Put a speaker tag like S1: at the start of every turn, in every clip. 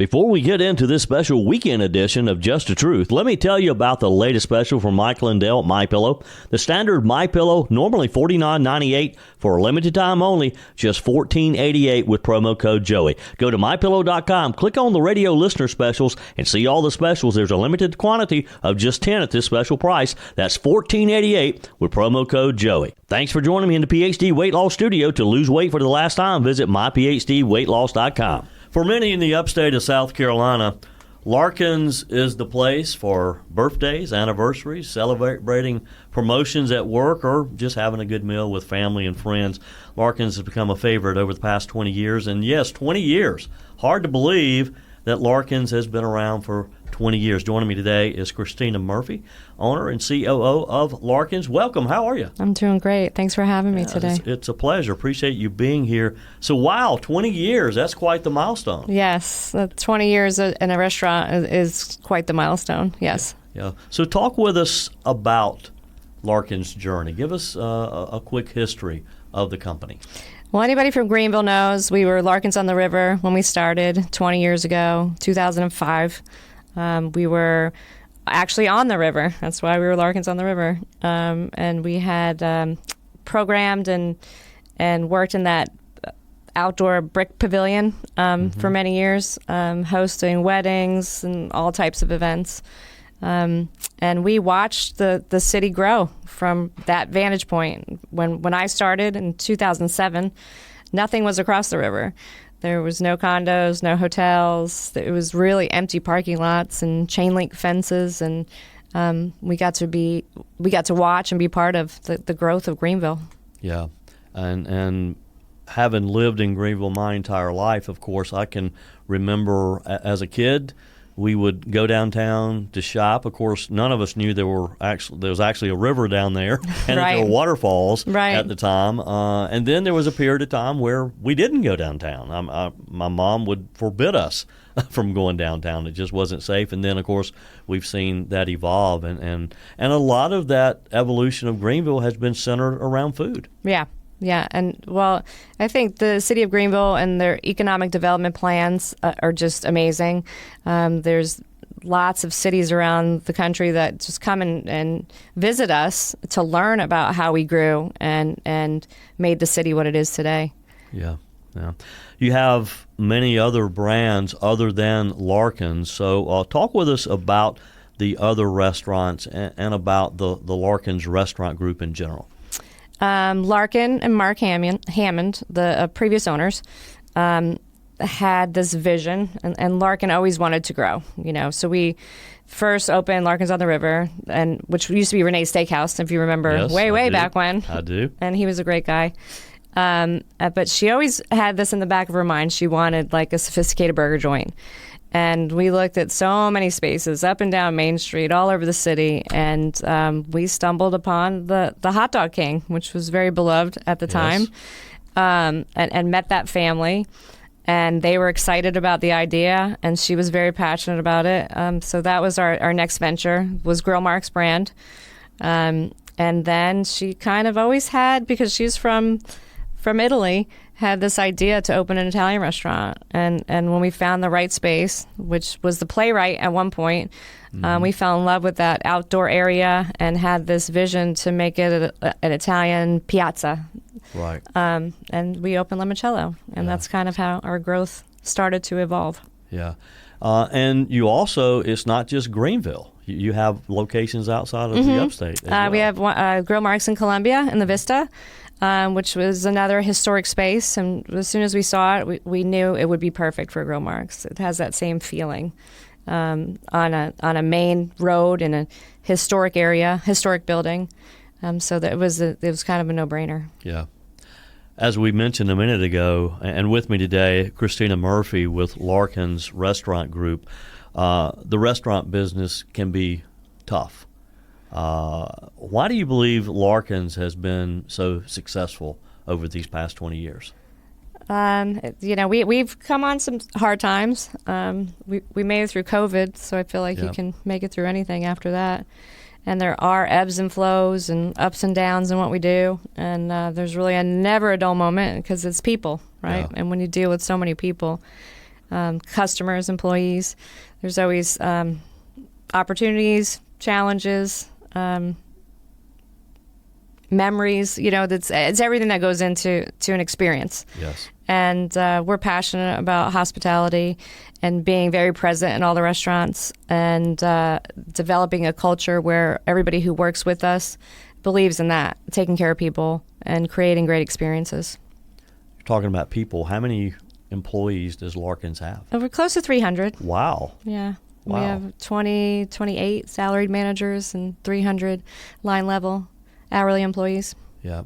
S1: Before we get into this special weekend edition of Just the Truth, let me tell you about the latest special from Michelin at MyPillow. The standard MyPillow, normally $49.98 for a limited time only, just $14.88 with promo code Joey. Go to MyPillow.com, click on the radio listener specials, and see all the specials. There's a limited quantity of just 10 at this special price. That's $14.88 with promo code Joey. Thanks for joining me in the PhD Weight Loss Studio. To lose weight for the last time, visit myphdweightloss.com. For many in the upstate of South Carolina, Larkin's is the place for birthdays, anniversaries, celebrating promotions at work, or just having a good meal with family and friends. Larkin's has become a favorite over the past 20 years. And yes, 20 years. Hard to believe that Larkin's has been around for 20 years. Joining me today is Kristina Murphy, owner and COO of Larkin's. Welcome. How are you?
S2: I'm doing great. Thanks for having me today.
S1: It's a pleasure. Appreciate you being here. So, wow, 20 years. That's quite the milestone.
S2: Yes. 20 years in a restaurant is quite the milestone. Yes.
S1: Yeah. So talk with us about Larkin's journey. Give us a quick history of the company.
S2: Well, anybody from Greenville knows we were Larkin's on the River when we started 20 years ago, 2005. We were actually on the river. That's why we were Larkin's on the River. And we had programmed and worked in that outdoor brick pavilion for many years, hosting weddings and all types of events. And we watched the city grow from that vantage point. When I started in 2007, nothing was across the river. There was no condos, no hotels. It was really empty parking lots and chain link fences, and we got to watch and be part of the growth of Greenville.
S1: Yeah, and having lived in Greenville my entire life, of course, I can remember as a kid, we would go downtown to shop. Of course, none of us knew there was actually a river down there, and
S2: right.
S1: there were waterfalls
S2: right.
S1: at the time. And then there was a period of time where we didn't go downtown. My mom would forbid us from going downtown. It just wasn't safe. And then, of course, we've seen that evolve, and a lot of that evolution of Greenville has been centered around food.
S2: Yeah. Yeah, and well, I think the city of Greenville and their economic development plans are just amazing. There's lots of cities around the country that just come and visit us to learn about how we grew and made the city what it is today.
S1: Yeah. You have many other brands other than Larkin's, so talk with us about the other restaurants and about the Larkin's restaurant group in general.
S2: Larkin and Mark Hammond, the previous owners, had this vision, and Larkin always wanted to grow. So we first opened Larkin's on the River, which used to be Renee's Steakhouse, if you remember,
S1: yes,
S2: way back when.
S1: I do.
S2: And he was a great guy. But she always had this in the back of her mind. She wanted like a sophisticated burger joint. And we looked at so many spaces up and down Main Street, all over the city, and we stumbled upon the Hot Dog King, which was very beloved at the time, and met that family. And they were excited about the idea, and she was very passionate about it. So that was our next venture, was Grill Mark's brand. And then she kind of always had, because she's from Italy, had this idea to open an Italian restaurant. And when we found the right space, which was the Playwright at one point, we fell in love with that outdoor area and had this vision to make it an Italian piazza.
S1: Right.
S2: And we opened Limoncello, and that's kind of how our growth started to evolve.
S1: Yeah. And you also, it's not just Greenville. You have locations outside of the upstate as well.
S2: We have Grill Marks in Columbia in the Vista, which was another historic space. And as soon as we saw it, we knew it would be perfect for Grill Marks. It has that same feeling on a main road in a historic area, historic building. So that it was kind of a no-brainer.
S1: Yeah. As we mentioned a minute ago, and with me today, Kristina Murphy with Larkin's Restaurant Group. The restaurant business can be tough. Why do you believe Larkin's has been so successful over these past 20 years?
S2: We've come on some hard times. We made it through COVID, so I feel like you can make it through anything after that. And there are ebbs and flows and ups and downs in what we do. And there's really never a dull moment because it's people, right?
S1: Yeah.
S2: And when you deal with so many people, customers, employees. There's always opportunities, challenges, memories. It's everything that goes into an experience.
S1: Yes.
S2: And we're passionate about hospitality and being very present in all the restaurants and developing a culture where everybody who works with us believes in that, taking care of people and creating great experiences.
S1: You're talking about people. How many employees does Larkin's have?
S2: We're close to 300.
S1: Wow.
S2: Yeah.
S1: Wow.
S2: We have 28 salaried managers and 300 line level hourly employees.
S1: Yep.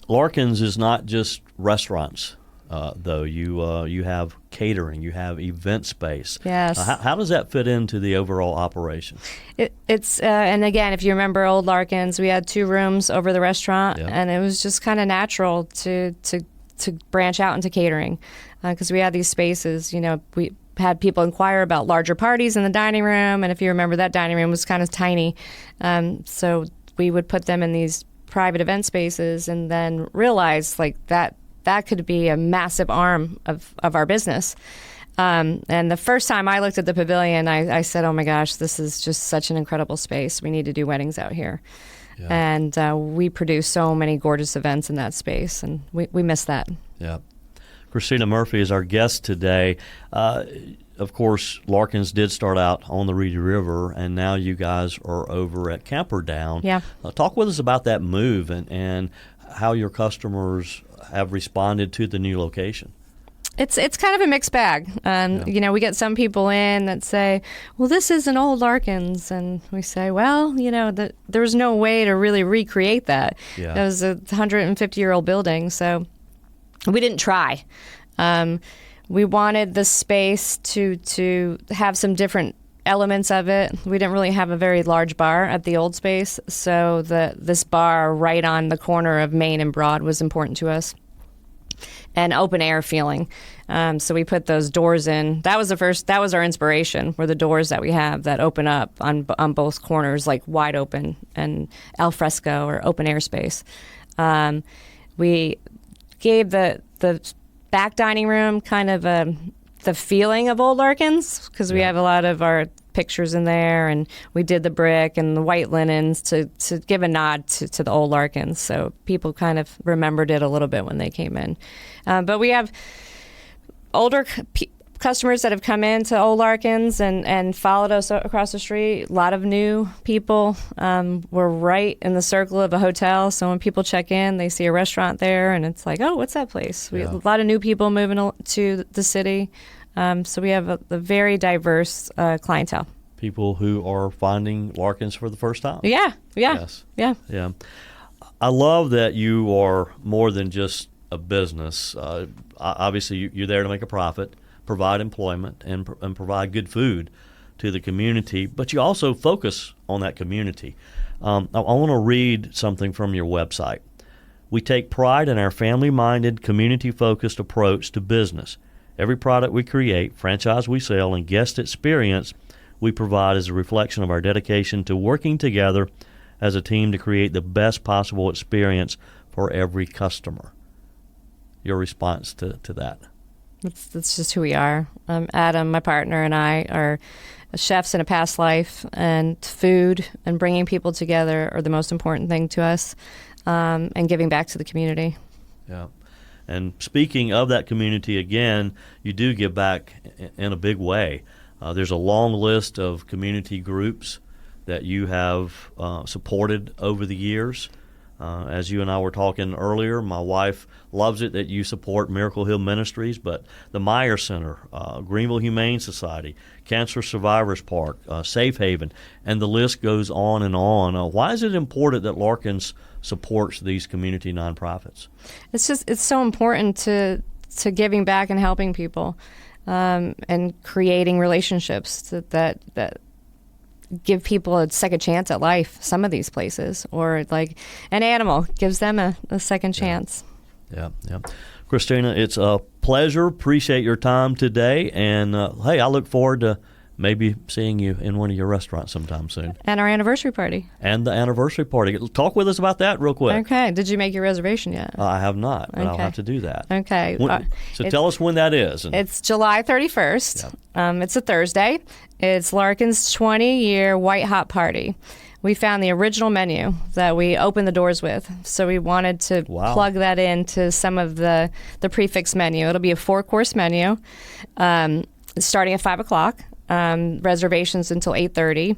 S1: Larkin's is not just restaurants, though. You have catering, you have event space.
S2: Yes.
S1: How does that fit into the overall operation?
S2: It's and again, if you remember old Larkin's, we had 2 rooms over the restaurant, and it was just kind of natural to branch out into catering because we had these spaces. We had people inquire about larger parties in the dining room, and if you remember, that dining room was kind of tiny, so we would put them in these private event spaces, and then realize that could be a massive arm of our business. And the first time I looked at the pavilion, I said, "Oh my gosh, this is just such an incredible space. We need to do weddings out here." Yeah. And we produce so many gorgeous events in that space, and we miss that.
S1: Yeah. Kristina Murphy is our guest today. Of course, Larkin's did start out on the Reedy River, and now you guys are over at Camperdown.
S2: Yeah.
S1: Talk with us about that move and how your customers have responded to the new location.
S2: It's kind of a mixed bag. We get some people in that say, "Well, this is an old Larkin's," and we say, "Well, there's no way to really recreate that.
S1: Yeah.
S2: That was a 150-year-old building, so we didn't try." We wanted the space to have some different elements of it. We didn't really have a very large bar at the old space, so this bar right on the corner of Main and Broad was important to us. And open air feeling. So we put those doors in. That was our inspiration, were the doors that we have that open up on both corners, like wide open and al fresco or open air space. We gave the back dining room kind of the feeling of old Larkin's because we have a lot of our pictures in there, and we did the brick and the white linens to give a nod to the old Larkin's, so people kind of remembered it a little bit when they came in. But we have older customers that have come into old Larkin's and followed us across the street. A lot of new people. We're right in the circle of a hotel, so when people check in, they see a restaurant there, and it's like, "Oh, what's that place?" We have a lot of new people moving to the city. So we have a very diverse clientele.
S1: People who are finding Larkin's for the first time.
S2: Yeah.
S1: Yes.
S2: Yeah.
S1: I love that you are more than just a business. Obviously, you're there to make a profit, provide employment, and provide good food to the community, but you also focus on that community. I want to read something from your website. "We take pride in our family-minded, community-focused approach to business. Every product we create, franchise we sell, and guest experience we provide is a reflection of our dedication to working together as a team to create the best possible experience for every customer." Your response to that?
S2: That's just who we are. Adam, my partner, and I are chefs in a past life, and food and bringing people together are the most important thing to us, and giving back to the community.
S1: Yeah. And speaking of that community, again, you do give back in a big way. There's a long list of community groups that you have supported over the years. As you and I were talking earlier, my wife loves it that you support Miracle Hill Ministries, but the Meyer Center, Greenville Humane Society, Cancer Survivors Park, Safe Haven, and the list goes on and on. Why is it important that Larkin's supports these community nonprofits?
S2: It's so important to giving back and helping people, and creating relationships that give people a second chance at life. Some of these places, or like an animal, gives them a second chance.
S1: Yeah. Kristina, it's a pleasure. Appreciate your time today, and hey, I look forward to maybe seeing you in one of your restaurants sometime soon.
S2: And our anniversary party.
S1: And the anniversary party. Talk with us about that real quick.
S2: Okay. Did you make your reservation yet?
S1: I have not, but I'll
S2: Okay.
S1: have to do that.
S2: Okay.
S1: So tell us when that is.
S2: It's July 31st. It's a Thursday. It's Larkin's 20-year white hot party. We found the original menu that we opened the doors with, so we wanted to plug that into some of the prefix menu. It'll be a 4-course menu, starting at 5 o'clock. Reservations until 8:30,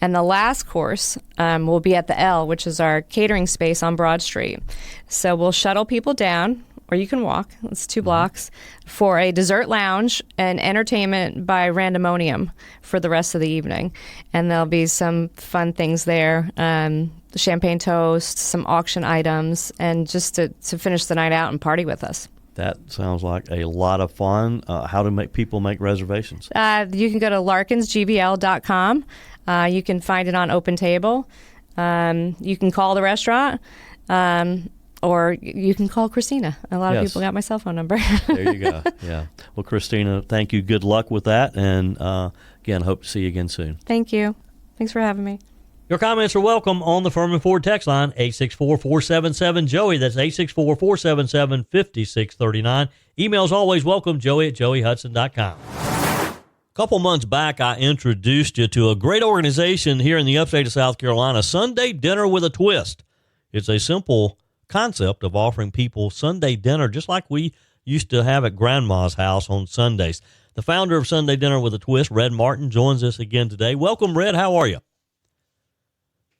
S2: and the last course will be at the L, which is our catering space on Broad Street. So we'll shuttle people down, or you can walk. It's 2 blocks for a dessert lounge and entertainment by Randomonium for the rest of the evening. And there'll be some fun things there, champagne toast, some auction items, and just to finish the night out and party with us.
S1: That sounds like a lot of fun. How do people make reservations?
S2: You can go to larkinsgbl.com. You can find it on Open Table. You can call the restaurant. Or you can call Kristina. A lot of people got my cell phone number.
S1: There you go. Yeah. Well, Kristina, thank you. Good luck with that. And again, hope to see you again soon.
S2: Thank you. Thanks for having me.
S1: Your comments are welcome on the Furman Ford text line, 864-477-JOEY. That's 864-477-5639. Emails always welcome, joey@joeyhudson.com. A couple months back, I introduced you to a great organization here in the upstate of South Carolina, Sunday Dinner with a Twist. It's a simple concept of offering people Sunday dinner just like we used to have at Grandma's house on Sundays. The founder of Sunday Dinner with a Twist, Red Martin, joins us again today. Welcome, Red. How are you?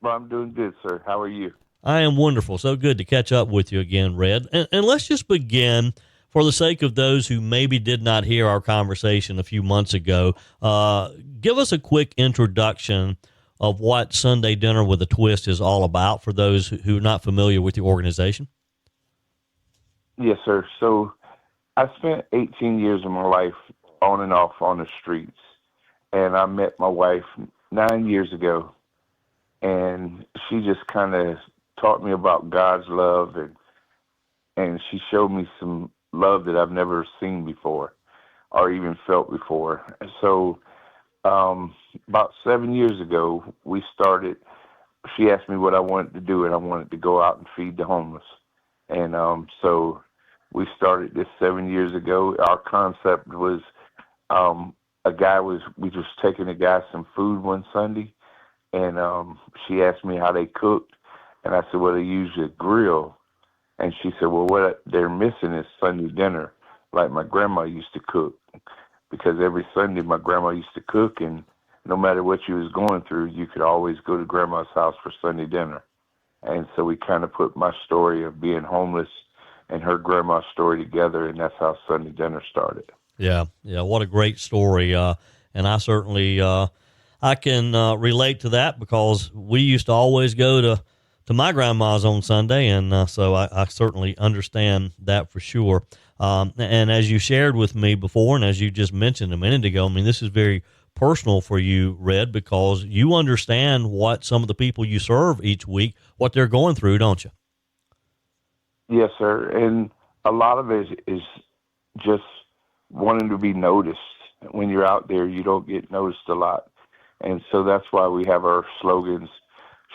S3: Well, I'm doing good, sir. How are you?
S1: I am wonderful. So good to catch up with you again, Red. And let's just begin, for the sake of those who maybe did not hear our conversation a few months ago. Give us a quick introduction of what Sunday Dinner with a Twist is all about for those who are not familiar with your organization.
S3: Yes, sir. So I spent 18 years of my life on and off on the streets, and I met my wife 9 years ago, and she just kind of taught me about God's love, and she showed me some love that I've never seen before or even felt before. And so about 7 years ago, she asked me what I wanted to do, and I wanted to go out and feed the homeless. And so we started this 7 years ago. Our concept was we was taking a guy some food one Sunday, and she asked me how they cooked, and I said, well, they use a grill. And she said, well, what they're missing is Sunday dinner, like my grandma used to cook. Because every Sunday my grandma used to cook, and no matter what you was going through, you could always go to Grandma's house for Sunday dinner. And so we kind of put my story of being homeless and her grandma's story together, and that's how Sunday Dinner started. Yeah,
S1: what a great story. And I certainly I can relate to that because we used to always go to my grandma's on Sunday, and so I certainly understand that for sure. And as you shared with me before, and as you just mentioned a minute ago, I mean, this is very personal for you, Red, because you understand what some of the people you serve each week, what they're going through, don't you?
S3: Yes, sir. And a lot of it is just wanting to be noticed. When you're out there, you don't get noticed a lot. And so that's why we have our slogans,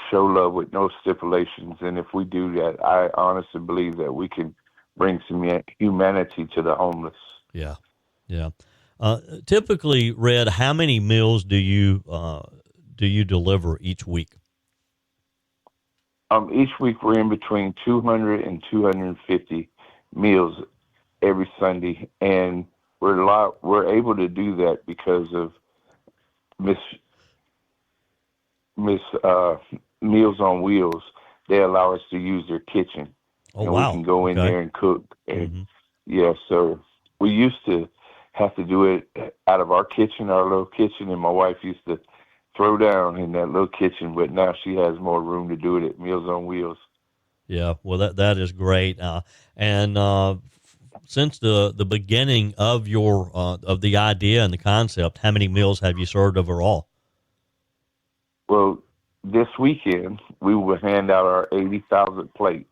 S3: show love with no stipulations. And if we do that, I honestly believe that we can bring some humanity to the homeless.
S1: Yeah. Typically, Red, how many meals do you deliver each week?
S3: Each week we're in between 200 and 250 meals every Sunday, and we're able to do that because of Miss Meals on Wheels. They allow us to use their kitchen.
S1: Oh,
S3: and
S1: wow.
S3: We can go in there and cook. And yeah, so we used to have to do it out of our kitchen, our little kitchen, and my wife used to throw down in that little kitchen, but now she has more room to do it at Meals on Wheels. Yeah,
S1: well, that is great. And since the beginning of your of the idea and the concept, how many meals have you served overall?
S3: Well, this weekend we will hand out our 80,000th plate.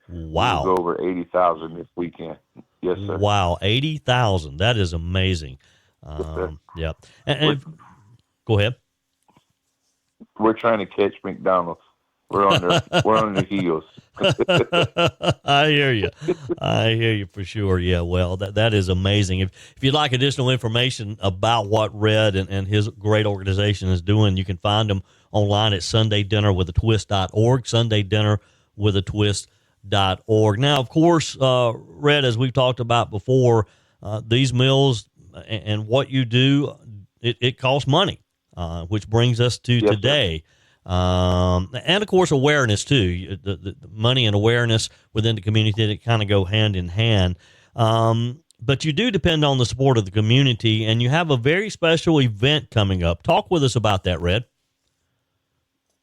S1: Wow.
S3: We'll go over 80,000 this weekend. Yes, sir.
S1: Wow, 80,000. That is amazing.
S3: Yes, sir.
S1: Yeah. And Go ahead.
S3: We're trying to catch McDonald's. We're on the heels.
S1: I hear you. I hear you for sure. Yeah, well, that is amazing. If you'd like additional information about what Red and his great organization is doing, you can find them online at sundaydinnerwithatwist.org, sundaydinnerwithatwist.org. Now, of course, Red, as we've talked about before, these meals and what you do, it costs money, which brings us to today. Sir. And of course, awareness too. The money and awareness within the community, that kind of go hand in hand. But you do depend on the support of the community, and you have a very special event coming up. Talk with us about that, Red.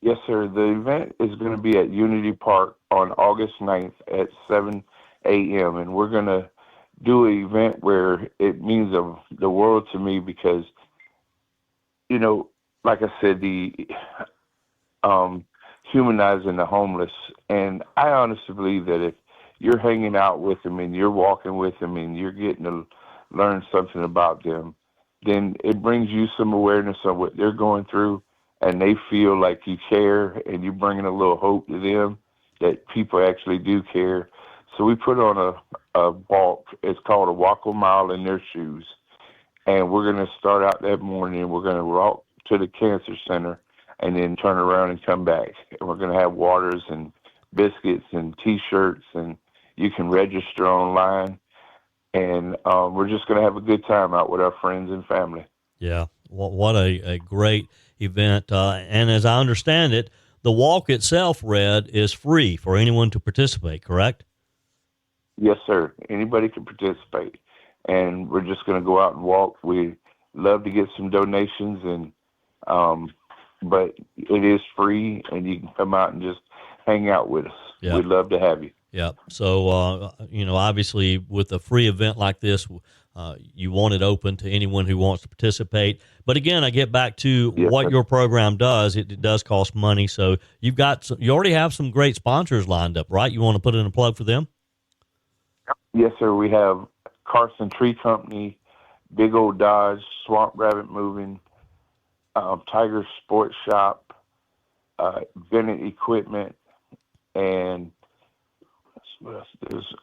S3: Yes, sir. The event is going to be at Unity Park on August 9th at 7 a.m. And we're going to do an event where it means the world to me because, you know, like I said, the humanizing the homeless. And I honestly believe that if you're hanging out with them and you're walking with them and you're getting to learn something about them, then it brings you some awareness of what they're going through, and they feel like you care and you're bringing a little hope to them that people actually do care. So we put on a walk. It's called a walk a mile in their shoes. And we're going to start out that morning. We're going to walk to the cancer center and then turn around and come back. And we're going to have waters and biscuits and T-shirts, and you can register online. And we're just going to have a good time out with our friends and family.
S1: Yeah, what a great event. And as I understand it, the walk itself, Red, is free for anyone to participate, correct?
S3: Yes, sir. Anybody can participate. And we're just going to go out and walk. We love to get some donations, and but it is free, and you can come out and just hang out with us. Yep. We'd love to have you.
S1: Yeah. So, you know, obviously with a free event like this, you want it open to anyone who wants to participate. But again, I get back to what your program does. It does cost money. So you already have some great sponsors lined up, right? You want to put in a plug for them?
S3: Yes, sir. We have Carson Tree Company, Big Old Dodge, Swamp Rabbit Moving, Tiger Sports Shop, Bennett Equipment, and what else? There's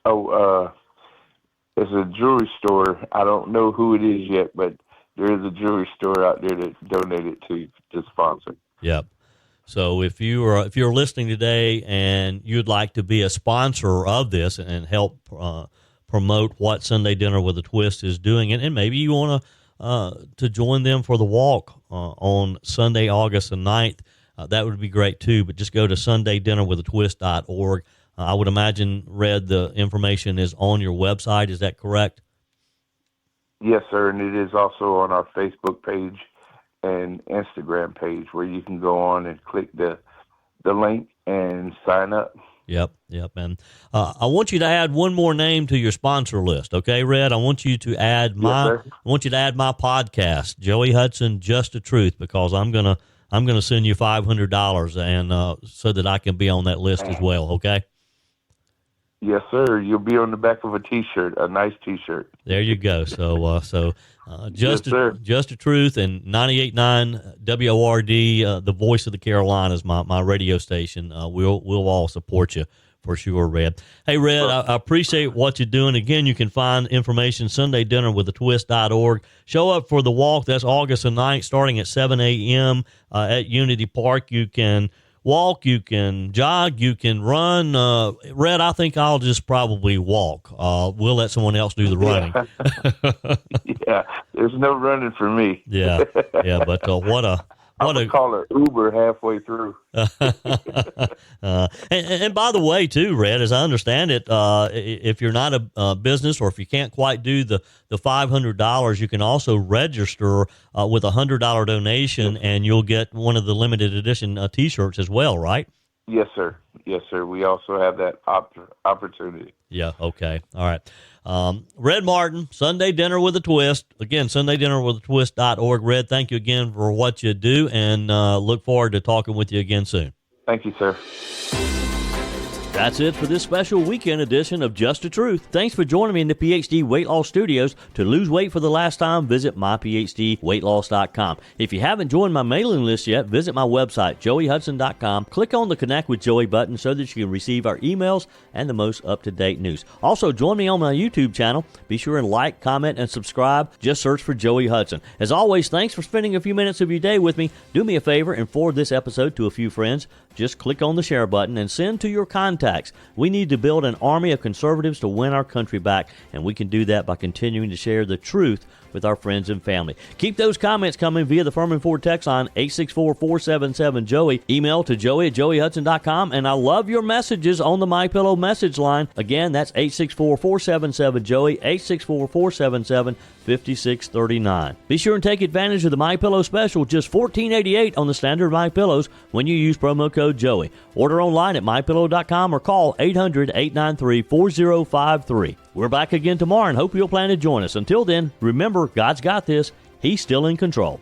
S3: a jewelry store. I don't know who it is yet, but there is a jewelry store out there that donated to sponsor.
S1: Yep. So if you're listening today and you'd like to be a sponsor of this and help promote what Sunday Dinner with a Twist is doing, and maybe you want to join them for the walk on Sunday, August the 9th, that would be great too. But just go to sundaydinnerwithatwist.org. I would imagine, Red, the information is on your website. Is that correct?
S3: Yes, sir. And it is also on our Facebook page and Instagram page, where you can go on and click the link and sign up.
S1: Yep. And I want you to add one more name to your sponsor list, okay, Red? I want you to add my podcast, Joey Hudson, Just the Truth, because I'm gonna send you $500 and so that I can be on that list as well, okay?
S3: Yes, sir. You'll be on the back of a T-shirt, a nice T-shirt.
S1: There you go. So Just the Truth and 98.9 WORD, the voice of the Carolinas, my radio station. We'll all support you for sure, Red. Hey, Red, I appreciate what you're doing. Again, you can find information sundaydinnerwithatwist.org. Show up for the walk. That's August the 9th, starting at 7 a.m. At Unity Park. You can walk, you can jog, you can run. Red, I think I'll just probably walk. We'll let someone else do the running.
S3: Yeah, there's no running for me.
S1: yeah, but I'm going to call
S3: it Uber halfway through.
S1: And by the way, too, Red, as I understand it, if you're not a business or if you can't quite do the $500, you can also register with a $100 donation, and you'll get one of the limited edition T-shirts as well, right?
S3: Yes, sir. Yes, sir. We also have that opportunity.
S1: Yeah, okay. All right. Red Martin, Sunday Dinner with a Twist. Again, sundaydinnerwithatwist.org. Red, thank you again for what you do, and look forward to talking with you again soon.
S3: Thank you, sir.
S1: That's it for this special weekend edition of Just the Truth. Thanks for joining me in the PhD Weight Loss Studios. To lose weight for the last time, visit myphdweightloss.com. If you haven't joined my mailing list yet, visit my website, joeyhudson.com. Click on the Connect with Joey button so that you can receive our emails and the most up-to-date news. Also, join me on my YouTube channel. Be sure and like, comment, and subscribe. Just search for Joey Hudson. As always, thanks for spending a few minutes of your day with me. Do me a favor and forward this episode to a few friends. Just click on the share button and send to your contacts. We need to build an army of conservatives to win our country back, and we can do that by continuing to share the truth with our friends and family. Keep those comments coming via the Furman Ford text line 864-477-JOEY. Email to joey@joeyhudson.com, and I love your messages on the MyPillow message line. Again, that's 864-477-JOEY, 864-477-5639. Be sure and take advantage of the MyPillow special, just $14.88 on the standard MyPillows when you use promo code Joey. Order online at mypillow.com or call 800-893-4053. We're back again tomorrow and hope you'll plan to join us. Until then, remember, God's got this. He's still in control.